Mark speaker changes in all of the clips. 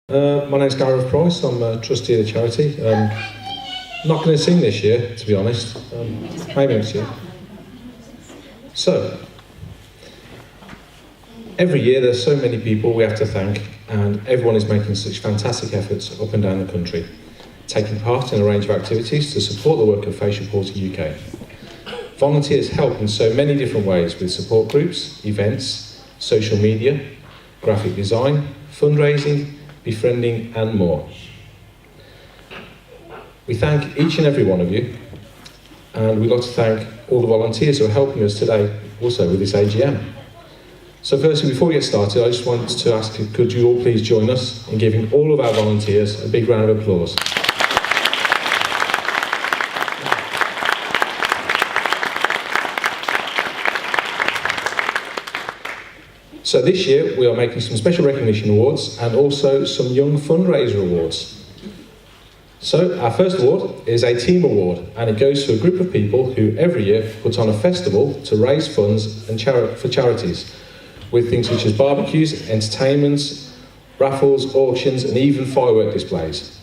Speaker 1: My name's Gareth Price. I'm a trustee of the charity. Not going to sing this year, to be honest. Maybe next year. So, every year there's so many people we have to thank, and everyone is making such fantastic efforts up and down the country, taking part in a range of activities to support the work of Facial Palsy UK. Volunteers help in so many different ways with support groups, events, social media, graphic design, fundraising, befriending and more. We thank each and every one of you, and we'd like to thank all the volunteers who are helping us today also with this AGM. So firstly, before we get started, I just want to ask, could you all please join us in giving all of our volunteers a big round of applause. So this year we are making some special recognition awards and also some young fundraiser awards. So our first award is a team award, and it goes to a group of people who every year put on a festival to raise funds and for charities, with things such as barbecues, entertainments, raffles, auctions and even firework displays.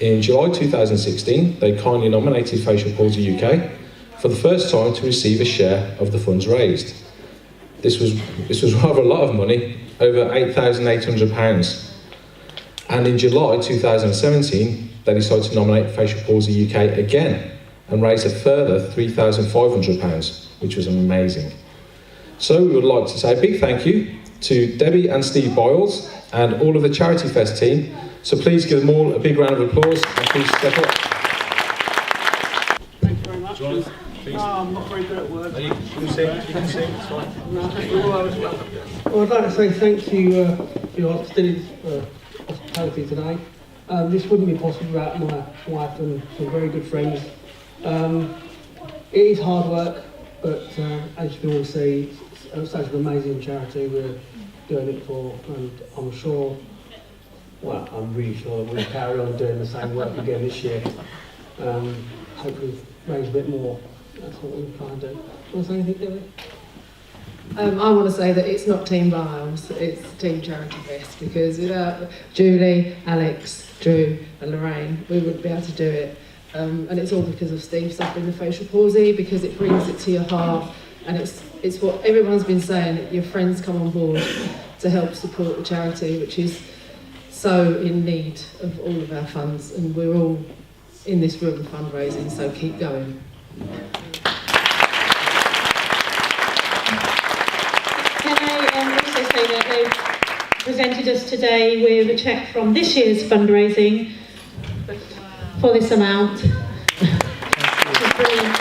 Speaker 1: In July 2016 they kindly nominated Facial Palsy UK for the first time to receive a share of the funds raised. This was rather a lot of money, over £8,800. And in July 2017, they decided to nominate Facial Palsy UK again and raise a further £3,500, which was amazing. So we would like to say a big thank you to Debbie and Steve Boyles and all of the Charity Fest team. So please give them all a big round of applause and please step up.
Speaker 2: Thank you very much. I'm not very good at words.
Speaker 1: You can sing, it's fine.
Speaker 2: Well, I'd like to say thank you for your hospitality today. This wouldn't be possible without my wife and some very good friends. It is hard work, but as you can all see, it's such an amazing charity we're doing it for, and I'm really sure that we'll carry on doing the same work again this year. Hopefully raise a bit more. That's what we're trying to do. Want to say anything, Debbie?
Speaker 3: I want to say that it's not Team Biles, it's Team Charity Fest, because without Julie, Alex, Drew and Lorraine, we wouldn't be able to do it. And it's all because of Steve suffering the facial palsy, because it brings it to your heart, and it's what everyone's been saying, that your friends come on board to help support the charity, which is so in need of all of our funds, and we're all in this room fundraising, so keep going.
Speaker 4: Can I also say that they've presented us today with a cheque from this year's fundraising for this amount. Which is brilliant.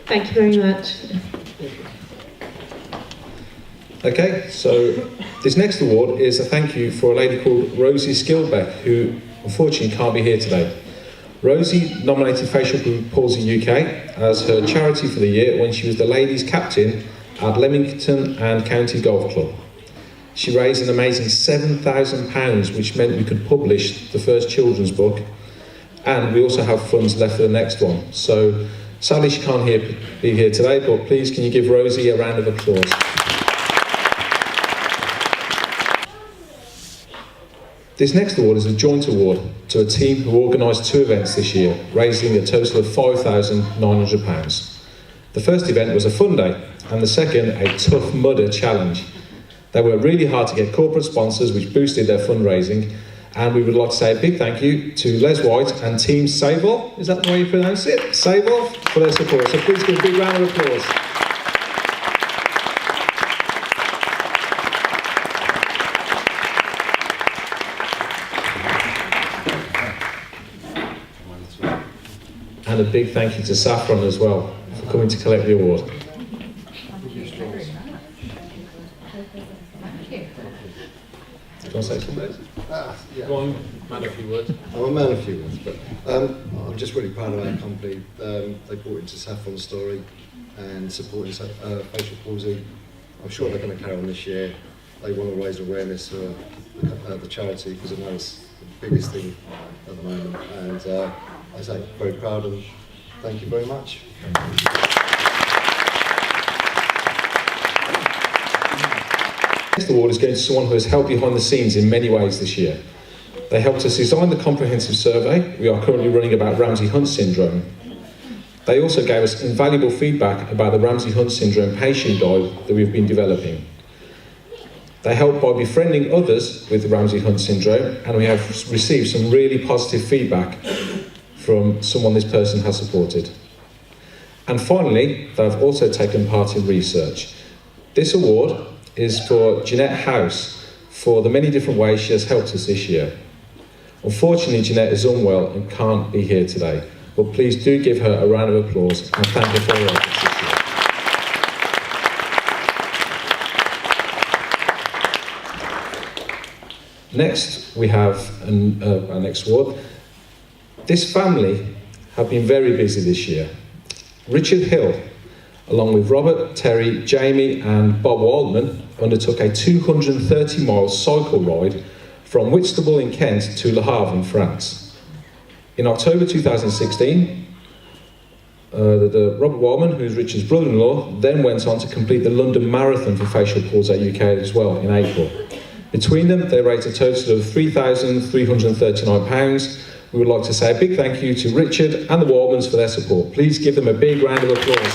Speaker 4: Thank you very much.
Speaker 1: Okay, so this next award is a thank you for a lady called Rosie Skilbeck, who unfortunately can't be here today. Rosie nominated Facial Palsy UK as her charity for the year when she was the ladies' captain at Leamington and County Golf Club. She raised an amazing £7,000, which meant we could publish the first children's book, and we also have funds left for the next one. So sadly she can't be here today, but please can you give Rosie a round of applause. This next award is a joint award to a team who organised 2 events this year, raising a total of £5,900. The first event was a fun day, and the second a Tough Mudder challenge. They worked really hard to get corporate sponsors, which boosted their fundraising, and we would like to say a big thank you to Les White and Team Sable, is that the way you pronounce it? Sable, for their support. So please give a big round of applause. And a big thank you to Saffron as well for coming to collect the award.
Speaker 5: Do
Speaker 1: you want to say something?
Speaker 5: Yeah.
Speaker 1: Go on, man, a few words.
Speaker 5: I'm a man of few words, but I'm just really proud of our company. They brought into Saffron's story and supporting Facial Palsy. I'm sure they're going to carry on this year. They want to raise awareness for the charity, because I know it's the biggest thing at the moment, and I say, very proud and thank you very much.
Speaker 1: Next award is going to someone who has helped behind the scenes in many ways this year. They helped us design the comprehensive survey we are currently running about Ramsay-Hunt syndrome. They also gave us invaluable feedback about the Ramsay-Hunt syndrome patient guide that we've been developing. They helped by befriending others with Ramsay-Hunt syndrome, and we have received some really positive feedback from someone this person has supported. And finally, they've also taken part in research. This award is for Jeanette House for the many different ways she has helped us this year. Unfortunately, Jeanette is unwell and can't be here today, but please do give her a round of applause and thank her for her efforts this year. Next, we have our next award. This family have been very busy this year. Richard Hill, along with Robert, Terry, Jamie and Bob Wildman, undertook a 230-mile cycle ride from Whitstable in Kent to Le Havre in France. In October 2016, the Robert Wildman, who is Richard's brother-in-law, then went on to complete the London Marathon for Facial Palsy UK as well in April. Between them, they raised a total of £3,339. We would like to say a big thank you to Richard and the Wildmans for their support. Please give them a big round of applause.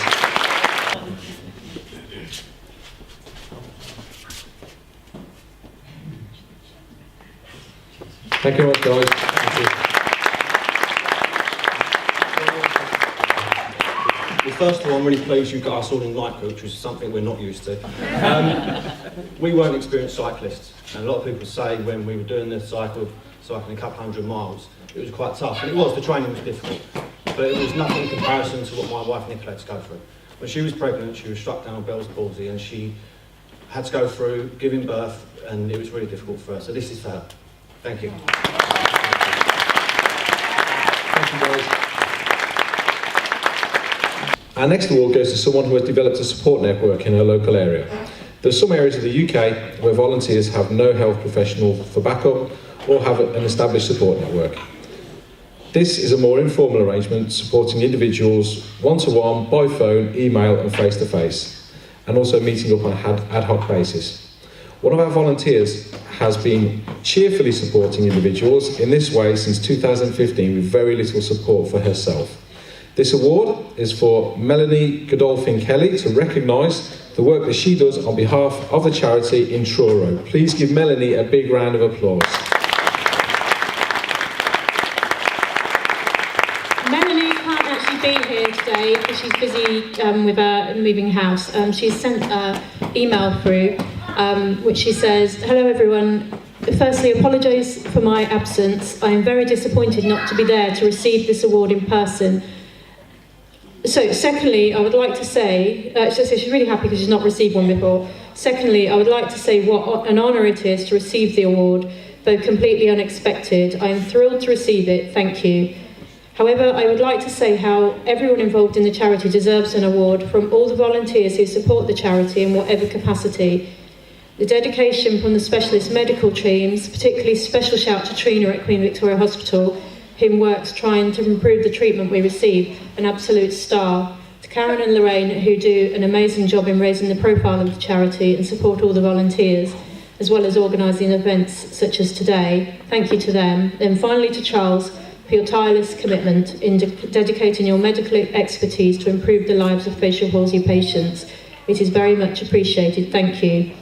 Speaker 1: Thank you very much, guys. Thank you.
Speaker 6: Well, first of all, I'm really pleased you've got us all in Lycra, which is something we're not used to. We weren't experienced cyclists, and a lot of people say when we were doing the cycling a couple hundred miles, it was quite tough, and it was, the training was difficult, but it was nothing in comparison to what my wife Nicola had to go through. When she was pregnant, she was struck down with Bell's palsy, and she had to go through giving birth, and it was really difficult for her, so this is for her. Thank you.
Speaker 1: Thank you, guys. Our next award goes to someone who has developed a support network in her local area. There are some areas of the UK where volunteers have no health professional for backup or have an established support network. This is a more informal arrangement supporting individuals one-to-one, by phone, email and face-to-face, and also meeting up on an ad hoc basis. One of our volunteers has been cheerfully supporting individuals in this way since 2015 with very little support for herself. This award is for Melanie Godolphin Kelly to recognise the work that she does on behalf of the charity in Truro. Please give Melanie a big round of applause.
Speaker 4: Melanie can't actually be here today because she's busy with moving house. She's sent an email through which she says, "Hello everyone, firstly apologise for my absence. I am very disappointed not to be there to receive this award in person. So secondly, I would like to say, she's really happy because she's not received one before. Secondly, I would like to say what an honour it is to receive the award, though completely unexpected. I am thrilled to receive it, thank you. However, I would like to say how everyone involved in the charity deserves an award from all the volunteers who support the charity in whatever capacity. The dedication from the specialist medical teams, particularly special shout to Trina at Queen Victoria Hospital, whom works trying to improve the treatment we receive, an absolute star. To Karen and Lorraine, who do an amazing job in raising the profile of the charity and support all the volunteers, as well as organising events such as today. Thank you to them. Then finally to Charles, for your tireless commitment in dedicating your medical expertise to improve the lives of facial palsy patients. It is very much appreciated. Thank you.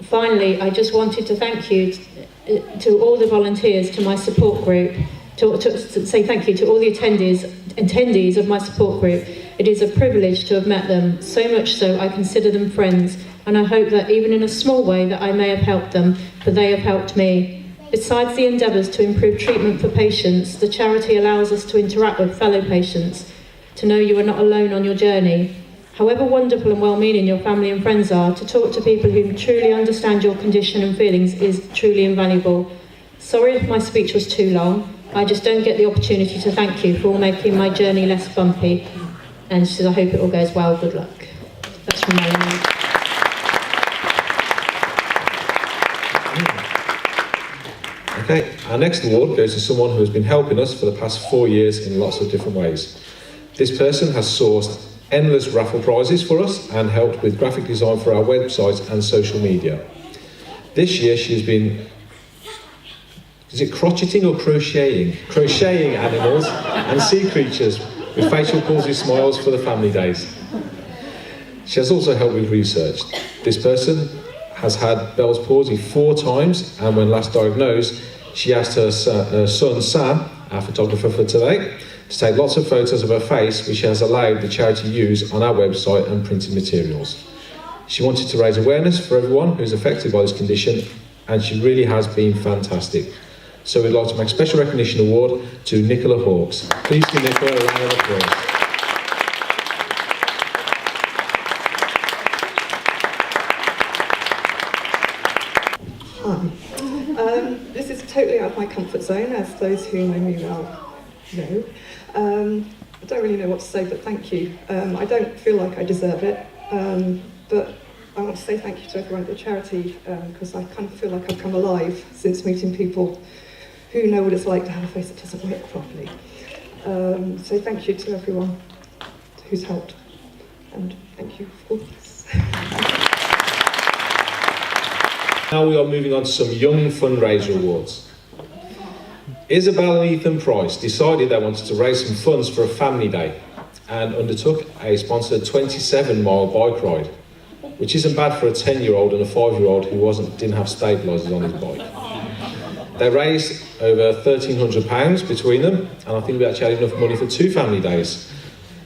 Speaker 4: Finally, I just wanted to thank you to all the volunteers, to my support group, to say thank you to all the attendees of my support group. It is a privilege to have met them, so much so I consider them friends, and I hope that even in a small way that I may have helped them, for they have helped me. Besides the endeavours to improve treatment for patients, the charity allows us to interact with fellow patients, to know you are not alone on your journey. However wonderful and well-meaning your family and friends are, to talk to people who truly understand your condition and feelings is truly invaluable. Sorry if my speech was too long. I just don't get the opportunity to thank you for all making my journey less bumpy. And she says, I hope it all goes well. Good luck. That's from Melanie.
Speaker 1: Okay, our next award goes to someone who has been helping us for the past 4 years in lots of different ways. This person has sourced endless raffle prizes for us and helped with graphic design for our website and social media. This year she has been, is it crocheting or crocheting? Crocheting animals and sea creatures with facial palsy smiles for the family days. She has also helped with research. This person has had Bell's palsy 4 times, and when last diagnosed, she asked her son Sam, our photographer for today, to take lots of photos of her face, which has allowed the charity to use on our website and printed materials. She wanted to raise awareness for everyone who's affected by this condition, and she really has been fantastic. So we'd like to make a special recognition award to Nicola Hawkes. Please give Nicola a round of applause.
Speaker 7: Hi. This is totally out of my comfort zone, as those who know me well know. I don't really know what to say, but thank you. I don't feel like I deserve it, but I want to say thank you to everyone at the charity, because I kind of feel like I've come alive since meeting people who know what it's like to have a face that doesn't work properly. So thank you to everyone who's helped, and thank you for this.
Speaker 1: Now we are moving on to some young fundraiser awards. Isabel and Ethan Price decided they wanted to raise some funds for a family day and undertook a sponsored 27-mile bike ride, which isn't bad for a 10-year-old and a 5-year-old who didn't have stabilisers on his bike. They raised over £1,300 between them, and I think we actually had enough money for 2 family days.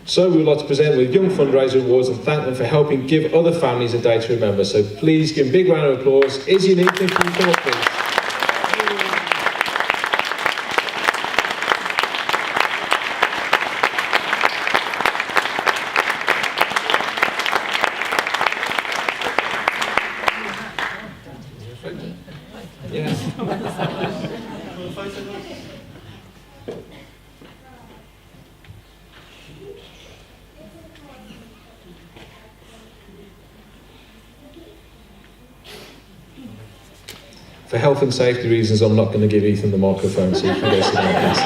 Speaker 1: So we would like to present with Young Fundraiser Awards and thank them for helping give other families a day to remember. So please give a big round of applause. Izzy and Ethan, can you come up, please? For health and safety reasons, I'm not going to give Ethan the microphone, so you can go sit down, please.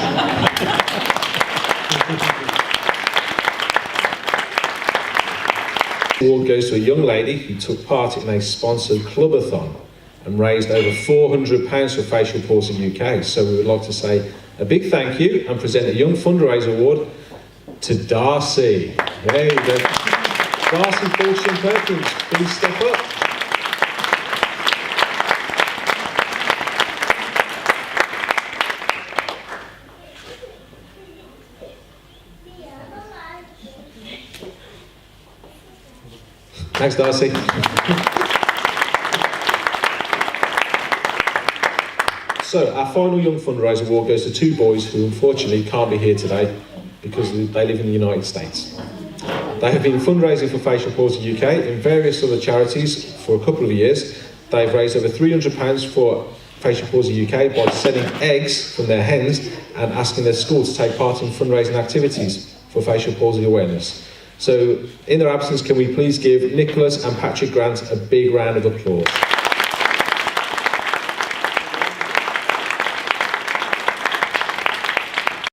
Speaker 1: The award goes to a young lady who took part in a sponsored clubathon and raised over £400 for Facial Palsy UK. So we would like to say a big thank you and present a Young Fundraiser Award to Darcy. There you go. Darcy Fortune Perkins, please step up. Thanks, Darcy. So, our final Young Fundraiser Award goes to 2 boys who unfortunately can't be here today because they live in the United States. They have been fundraising for Facial Palsy UK in various other charities for a couple of years. They've raised over £300 for Facial Palsy UK by selling eggs from their hens and asking their school to take part in fundraising activities for facial palsy awareness. So, in their absence, can we please give Nicholas and Patrick Grant a big round of applause?